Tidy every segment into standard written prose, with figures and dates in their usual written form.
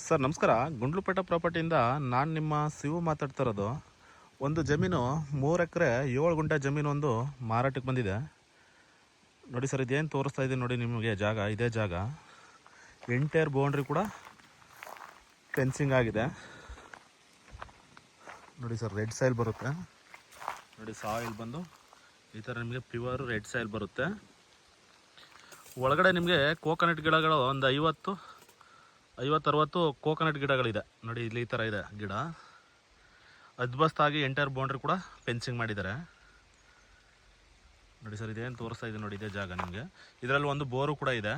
Sir ನಮಸ್ಕಾರ. ಗುಂಡ್ಲುಪೇಟೆ ಪ್ರಾಪರ್ಟಿಯಿಂದ ನಾನು ನಿಮ್ಮ ಶಿವು ಮಾತಾಡ್ತಾ ಇರೋದು. ಒಂದು ಜಮೀನು 3 ಎಕರೆ 7 ಗುಂಟೆ ಜಮೀನು ಒಂದು ಮಾರಾಟಕ್ಕೆ ಬಂದಿದೆ ನೋಡಿ ಸರ್. ಇದೇನು ತೋರಿಸ್ತಾ ಇದ್ದೀನಿ ನೋಡಿ ನಿಮಗೆ ಜಾಗ. ಇದೇ ಜಾಗ ಎಂಟೈರ್ ಬೌಂಡ್ರಿ ಕೂಡ ಫೆನ್ಸಿಂಗ್ ಆಗಿದೆ ನೋಡಿ ಸರ್. ರೆಡ್ ಸಾಯಿಲ್ ಬರುತ್ತೆ ನೋಡಿ. ಸಾಯಿಲ್ ಬಂದು ಈ ಥರ ನಿಮಗೆ ಪ್ಯೂರ್ ರೆಡ್ ಸಾಯಿಲ್ ಬರುತ್ತೆ. ಒಳಗಡೆ ನಿಮಗೆ ಕೋಕೋನಟ್ ಗಿಡಗಳು ಒಂದು 50-60 ಕೋಕೋನಟ್ ಗಿಡಗಳಿದೆ ನೋಡಿ. ಇಲ್ಲಿ ಈ ಥರ ಇದೆ ಗಿಡ. ಅದ್ಬಸ್ತಾಗಿ ಎಂಟೈರ್ ಬೌಂಡ್ರಿ ಕೂಡ ಫೆನ್ಸಿಂಗ್ ಮಾಡಿದ್ದಾರೆ ನೋಡಿ ಸರ್. ಇದೇನು ತೋರಿಸ್ತಾ ಇದೆ ನೋಡಿ, ಇದೇ ಜಾಗ ನಿಮಗೆ. ಇದರಲ್ಲಿ ಒಂದು ಬೋರು ಕೂಡ ಇದೆ.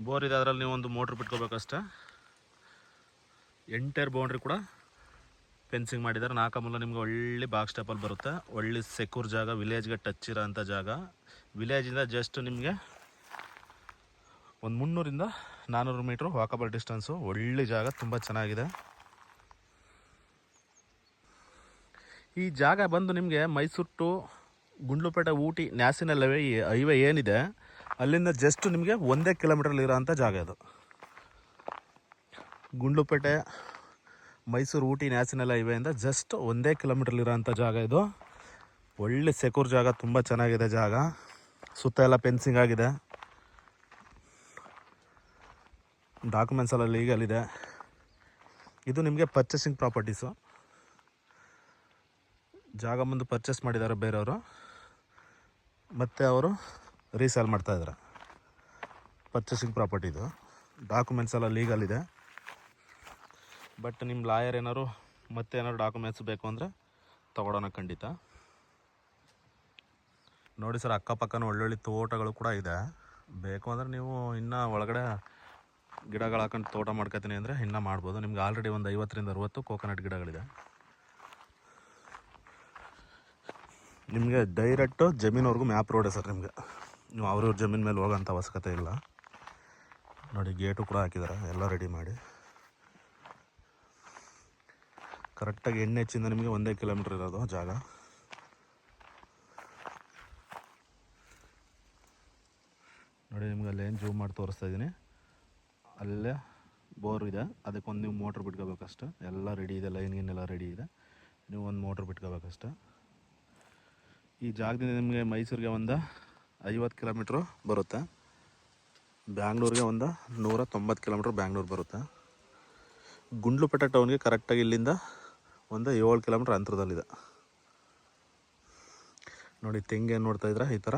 ಬೋರ್ ಇದೆ, ಅದರಲ್ಲಿ ನೀವು ಒಂದು ಮೋಟ್ರ್ ಬಿಟ್ಕೋಬೇಕಷ್ಟೆ. ಎಂಟೈರ್ ಬೌಂಡ್ರಿ ಕೂಡ ಫೆನ್ಸಿಂಗ್ ಮಾಡಿದ್ದಾರೆ. 4 ಮೂಲ ನಿಮ್ಗೆ ಒಳ್ಳೆ ಬಾಕ್ಸ್ ಸ್ಟೆಪಲ್ಲಿ ಬರುತ್ತೆ. ಒಳ್ಳೆ ಸೆಕ್ಯೂರ್ ಜಾಗ, ವಿಲೇಜ್ಗೆ ಟಚ್ ಇರೋ ಅಂಥ ಜಾಗ. ವಿಲೇಜಿಂದ ಜಸ್ಟ್ ನಿಮಗೆ ಒಂದು 300-400 ಮೀಟ್ರು ವಾಕಬಲ್ ಡಿಸ್ಟೆನ್ಸು. ಒಳ್ಳೆ ಜಾಗ, ತುಂಬ ಚೆನ್ನಾಗಿದೆ. ಈ ಜಾಗ ಬಂದು ನಿಮಗೆ Mysuru to Gundlupet Ooty national highway ಏನಿದೆ ಅಲ್ಲಿಂದ ಜಸ್ಟ್ ನಿಮಗೆ 1 ಕಿಲೋಮೀಟ್ರಲ್ಲಿ ಇರೋ ಅಂಥ ಜಾಗ ಇದು. ಗುಂಡ್ಲುಪೇಟೆ ಮೈಸೂರು ಊಟಿ ನ್ಯಾಷನಲ್ ಹೈವೇಯಿಂದ ಜಸ್ಟ್ 1 ಕಿಲೋಮೀಟ್ರಲ್ಲಿರೋ ಅಂಥ ಜಾಗ ಇದು. ಒಳ್ಳೆ ಸೆಕ್ಯೂರ್ ಜಾಗ, ತುಂಬ ಚೆನ್ನಾಗಿದೆ ಜಾಗ. ಸುತ್ತ ಎಲ್ಲ ಫೆನ್ಸಿಂಗ್ ಆಗಿದೆ. ಡಾಕ್ಯುಮೆಂಟ್ಸ್ ಎಲ್ಲ ಲೀಗಲ್ ಇದೆ. ಇದು ನಿಮಗೆ ಪರ್ಚೇಸಿಂಗ್ ಪ್ರಾಪರ್ಟೀಸು. ಜಾಗ ಮುಂದೆ ಪರ್ಚೇಸ್ ಮಾಡಿದ್ದಾರೆ ಬೇರೆಯವರು, ಮತ್ತು ಅವರು ರೀಸೇಲ್ ಮಾಡ್ತಾಯಿದ್ದಾರೆ. ಪರ್ಚೇಸಿಂಗ್ ಪ್ರಾಪರ್ಟಿ ಇದು. ಡಾಕ್ಯುಮೆಂಟ್ಸ್ ಎಲ್ಲ ಲೀಗಲ್ ಇದೆ. ಬಟ್ ನಿಮ್ಮ ಲಾಯರ್ ಏನಾದ್ರು ಮತ್ತೇನಾದ್ರು ಡಾಕ್ಯುಮೆಂಟ್ಸ್ ಬೇಕು ಅಂದರೆ ತೊಗೊಳೋಣ ಖಂಡಿತ. ನೋಡಿ ಸರ್, ಅಕ್ಕಪಕ್ಕನೂ ಒಳ್ಳೊಳ್ಳೆ ತೋಟಗಳು ಕೂಡ ಇದೆ. ಬೇಕು ಅಂದರೆ ನೀವು ಇನ್ನೂ ಒಳಗಡೆ ಗಿಡಗಳು ಹಾಕೊಂಡು ತೋಟ ಮಾಡ್ಕೊತೀನಿ ಅಂದರೆ ಇನ್ನೂ ಮಾಡ್ಬೋದು. ನಿಮ್ಗೆ ಆಲ್ರೆಡಿ ಒಂದು 50-60 ಕೋಕೋನಟ್ ಗಿಡಗಳಿದೆ. ನಿಮಗೆ ಡೈರೆಕ್ಟು ಜಮೀನವರೆಗೂ ಮ್ಯಾಪ್ ರೋಡೆ ಸರ್. ನಿಮಗೆ ನೀವು ಅವ್ರವ್ರ ಜಮೀನು ಮೇಲೆ ಹೋಗೋಂಥ ಅವಶ್ಯಕತೆ ಇಲ್ಲ ನೋಡಿ. ಗೇಟು ಕೂಡ ಹಾಕಿದ್ದಾರೆ, ಎಲ್ಲ ರೆಡಿ ಮಾಡಿ. ಕರೆಕ್ಟಾಗಿ NHಯಿಂದ ನಿಮಗೆ 1 ಕಿಲೋಮೀಟ್ರ್ ಇರೋದು ಜಾಗ. ನೋಡಿ, ನಿಮ್ಗೆ ಅಲ್ಲೇನು ಜೂಮ್ ಮಾಡಿ ತೋರಿಸ್ತಾ ಇದ್ದೀನಿ. ಅಲ್ಲೇ ಬೋರ್ ಇದೆ, ಅದಕ್ಕೊಂದು ನೀವು ಮೋಟ್ರ್ ಬಿಟ್ಕೋಬೇಕಷ್ಟೆ. ಎಲ್ಲ ರೆಡಿ ಇದೆ, ಲೈನ್ಗಿನ್ನೆಲ್ಲ ರೆಡಿ ಇದೆ. ನೀವು ಒಂದು ಮೋಟ್ರ್ ಬಿಟ್ಕೋಬೇಕಷ್ಟೆ. ಈ ಜಾಗದಿಂದ ನಿಮಗೆ ಮೈಸೂರಿಗೆ ಒಂದು 50 ಕಿಲೋಮೀಟ್ರು ಬರುತ್ತೆ. ಬ್ಯಾಂಗ್ಳೂರಿಗೆ ಒಂದು 190 ಕಿಲೋಮೀಟ್ರ್ ಬ್ಯಾಂಗ್ಳೂರು ಬರುತ್ತೆ. ಗುಂಡ್ಲುಪೇಟೆ ಟೌನ್ಗೆ ಕರೆಕ್ಟಾಗಿ ಇಲ್ಲಿಂದ ಒಂದು 7 ಕಿಲೋಮೀಟ್ರ್ ಅಂತರದಲ್ಲಿದೆ ನೋಡಿ. ತೆಂಗೇನು ನೋಡ್ತಾ ಇದ್ರೆ ಈ ಥರ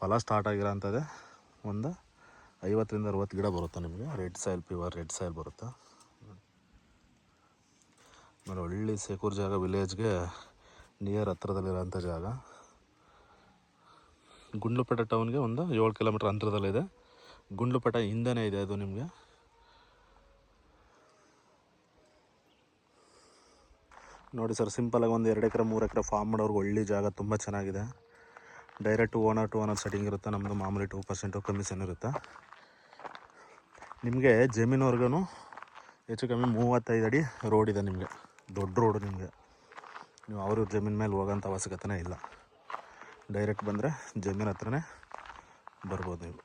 ಫಲ ಸ್ಟಾರ್ಟ್ ಆಗಿರೋ ಅಂಥದ್ದೇ ಒಂದು 50-60 ಗಿಡ ಬರುತ್ತೆ ನಿಮಗೆ. Red soil, pure red soil ಬರುತ್ತೆ. ಆಮೇಲೆ ಒಳ್ಳೆ ಸೆಕ್ಯೂರ್ ಜಾಗ, ವಿಲೇಜ್ಗೆ ನಿಯರ್ ಹತ್ರದಲ್ಲಿರೋಂಥ ಜಾಗ. ಗುಂಡ್ಲುಪೇಟೆ ಟೌನ್ಗೆ ಒಂದು 7 ಕಿಲೋಮೀಟ್ರ್ ಅಂತರದಲ್ಲಿದೆ. ಗುಂಡ್ಲುಪೇಟೆ ಹಿಂದೆನೇ ಇದೆ ಅದು ನಿಮಗೆ. ನೋಡಿ ಸರ್, ಸಿಂಪಲಾಗಿ ಒಂದು 2 ಎಕರೆ 3 ಎಕರೆ ಫಾರ್ಮ್ ಮಾಡೋರ್ಗೆ ಒಳ್ಳೆ ಜಾಗ, ತುಂಬ ಚೆನ್ನಾಗಿದೆ. Direct owner to owner setting ಇರುತ್ತೆ. ನಮ್ಮದು ಮಾಮೂಲಿ 2% ಕಮಿಷನ್ ಇರುತ್ತೆ. ನಿಮಗೆ ಜಮೀನವ್ರಿಗೂ ಹೆಚ್ಚು ಕಮ್ಮಿ 35 ಅಡಿ ರೋಡ್ ಇದೆ ನಿಮಗೆ. ದೊಡ್ಡ ರೋಡು ನಿಮಗೆ. ನೀವು ಅವ್ರ ಜಮೀನು ಮೇಲೆ ಹೋಗೋಂಥ ಅವಶ್ಯಕತೆನೇ ಇಲ್ಲ. ಡೈರೆಕ್ಟ್ ಬಂದರೆ ಜಮೀನು ಹತ್ರನೇ ಬರ್ಬೋದು ನೀವು.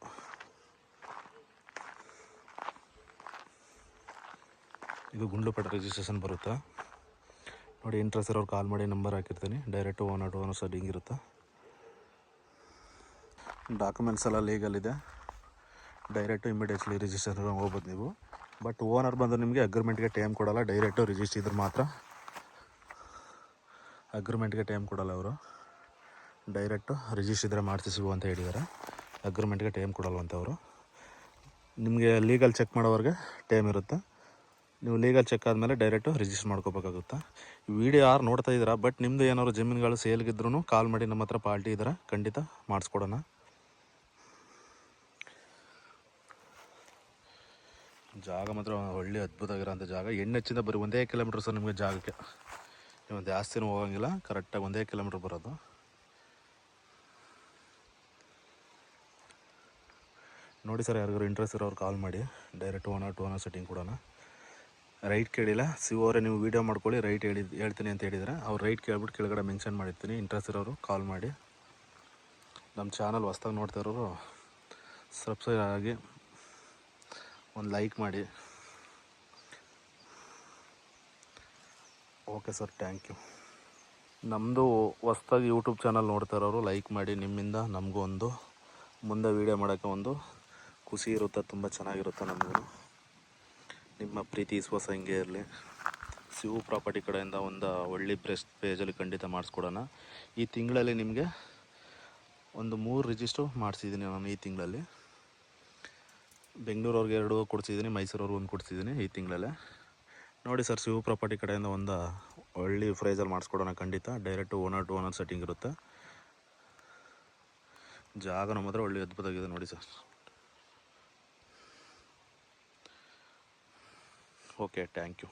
ಇದು ಗುಂಡ್ಲುಪೇಟೆ ರಿಜಿಸ್ಟ್ರೇಷನ್ ಬರುತ್ತೆ ನೋಡಿ. ಇಂಟ್ರೆಸ್ಟ್ ಇರೋರು ಕಾಲ್ ಮಾಡಿ, ನಂಬರ್ ಹಾಕಿರ್ತೀನಿ. Direct owner to owner setting ಇರುತ್ತೆ. ಡಾಕ್ಯುಮೆಂಟ್ಸ್ ಎಲ್ಲ ಲೀಗಲ್ ಇದೆ. ಡೈರೆಕ್ಟು ಇಮಿಡಿಯೇಟ್ಲಿ ರಿಜಿಸ್ಟ್ರೇಷನ್ ಹೋಗ್ಬೋದು ನೀವು. ಬಟ್ ಓನರ್ ಬಂದು ನಿಮಗೆ ಅಗ್ರಿಮೆಂಟ್ಗೆ ಟೈಮ್ ಕೊಡೋಲ್ಲ. ಡೈರೆಕ್ಟು ರಿಜಿಸ್ಟ್ರ್ ಇದ್ರೆ ಮಾತ್ರ ಅಗ್ರಿಮೆಂಟ್ಗೆ ಟೈಮ್ ಕೊಡೋಲ್ಲ ಅವರು. ಡೈರೆಕ್ಟು ರಿಜಿಸ್ಟ್ರ್ ಇದ್ದರೆ ಮಾಡಿಸಿಸುವ ಅಂತ ಹೇಳಿದ್ದಾರೆ. ಅಗ್ರಿಮೆಂಟ್ಗೆ ಟೈಮ್ ಕೊಡಲ್ವಂತೆ ಅವರು. ನಿಮಗೆ ಲೀಗಲ್ ಚೆಕ್ ಮಾಡೋವ್ರಿಗೆ ಟೈಮ್ ಇರುತ್ತೆ. ನೀವು ಲೀಗಲ್ ಚೆಕ್ ಆದಮೇಲೆ ಡೈರೆಕ್ಟು ರಿಜಿಸ್ಟರ್ ಮಾಡ್ಕೋಬೇಕಾಗುತ್ತೆ. ವಿಡಿಯೋ ಯಾರು ನೋಡ್ತಾ ಇದ್ದೀರಾ, ಬಟ್ ನಿಮ್ಮದು ಏನಾದ್ರು ಜಮೀನುಗಳು ಸೇಲ್ಗಿದ್ರೂ ಕಾಲ್ ಮಾಡಿ. ನಮ್ಮ ಹತ್ರ ಪಾರ್ಟಿ ಇದ್ದಾರೆ, ಖಂಡಿತ ಮಾಡಿಸ್ಕೊಡೋಣ. ಜಾಗ ಮಾತ್ರ ಒಳ್ಳೆ ಅದ್ಭುತವಾಗಿರೋಂಥ ಜಾಗ. NHಯಿಂದ ಬರೀ 1 ಕಿಲೋಮೀಟ್ರ್ ಸರ್ ನಿಮಗೆ ಜಾಗಕ್ಕೆ. ನೀವು ಜಾಸ್ತಿನೂ ಹೋಗೋಂಗಿಲ್ಲ, ಕರೆಕ್ಟಾಗಿ 1 ಕಿಲೋಮೀಟ್ರ್ ಬರೋದು. ನೋಡಿ ಸರ್, ಯಾರಿಗಾರು ಇಂಟ್ರೆಸ್ಟ್ ಇರೋರು ಕಾಲ್ ಮಾಡಿ. Direct owner to owner setting ಕೊಡೋಣ. ರೈಟ್ ಕೇಳಿಲ್ಲ, ಅವರೇ ನೀವು ವೀಡಿಯೋ ಮಾಡ್ಕೊಳ್ಳಿ, ರೈಟ್ ಹೇಳ್ತೀನಿ ಅಂತ ಹೇಳಿದರೆ ಅವ್ರು ರೈಟ್ ಕೇಳ್ಬಿಟ್ಟು ಕೆಳಗಡೆ ಮೆನ್ಷನ್ ಮಾಡಿರ್ತೀನಿ. ಇಂಟ್ರೆಸ್ಟ್ ಇರೋರು ಕಾಲ್ ಮಾಡಿ. ನಮ್ಮ ಚಾನಲ್ ಹೊಸ್ದಾಗಿ ನೋಡ್ತಾ ಇರೋರು ಸಬ್ಸ್ಕ್ರೈಬ್ ಆಗಿ ಒಂದು ಲೈಕ್ ಮಾಡಿ. Okay sir, thank you. ನಮ್ಮದು ಹೊಸ್ದಾಗಿ ಯೂಟ್ಯೂಬ್ ಚಾನಲ್ ನೋಡ್ತಾ ಇರೋರು ಲೈಕ್ ಮಾಡಿ. ನಿಮ್ಮಿಂದ ನಮಗೂ ಒಂದು ಮುಂದೆ ವೀಡಿಯೋ ಮಾಡೋಕ್ಕೆ ಒಂದು ಖುಷಿ ಇರುತ್ತೆ, ತುಂಬ ಚೆನ್ನಾಗಿರುತ್ತೆ ನಮಗೂ. ನಿಮ್ಮ ಪ್ರೀತಿ ವಿಶ್ವಾಸ ಹಿಂಗೆ ಇರಲಿ. ಶಿವು ಪ್ರಾಪರ್ಟಿ ಕಡೆಯಿಂದ ಒಂದು ಒಳ್ಳೆ ಪ್ರೆಸ್ ಪೇಜಲ್ಲಿ ಖಂಡಿತ ಮಾಡಿಸ್ಕೊಡೋಣ. ಈ ತಿಂಗಳಲ್ಲಿ ನಿಮಗೆ ಒಂದು 3 ರಿಜಿಸ್ಟ್ರು ಮಾಡಿಸಿದ್ದೀನಿ ನಾನು. ಈ ತಿಂಗಳಲ್ಲಿ ಬೆಂಗಳೂರವ್ರಿಗೆ 2 ಕೊಡ್ಸಿದ್ದೀನಿ, ಮೈಸೂರವ್ರಿಗೆ 1 ಕೊಡ್ಸಿದ್ದೀನಿ ಈ ತಿಂಗಳಲ್ಲೇ. ನೋಡಿ ಸರ್, ಶಿವು ಪ್ರಾಪರ್ಟಿ ಕಡೆಯಿಂದ ಒಂದು ಒಳ್ಳೆ ಪ್ರೈಸಲ್ಲಿ ಮಾಡಿಸ್ಕೊಡೋಣ ಖಂಡಿತ. Direct owner to owner setting ಇರುತ್ತೆ. ಜಾಗ ಮಾತ್ರ ಒಳ್ಳೆ ಅದ್ಭುತವಾಗಿದೆ ನೋಡಿ ಸರ್. Okay, thank you.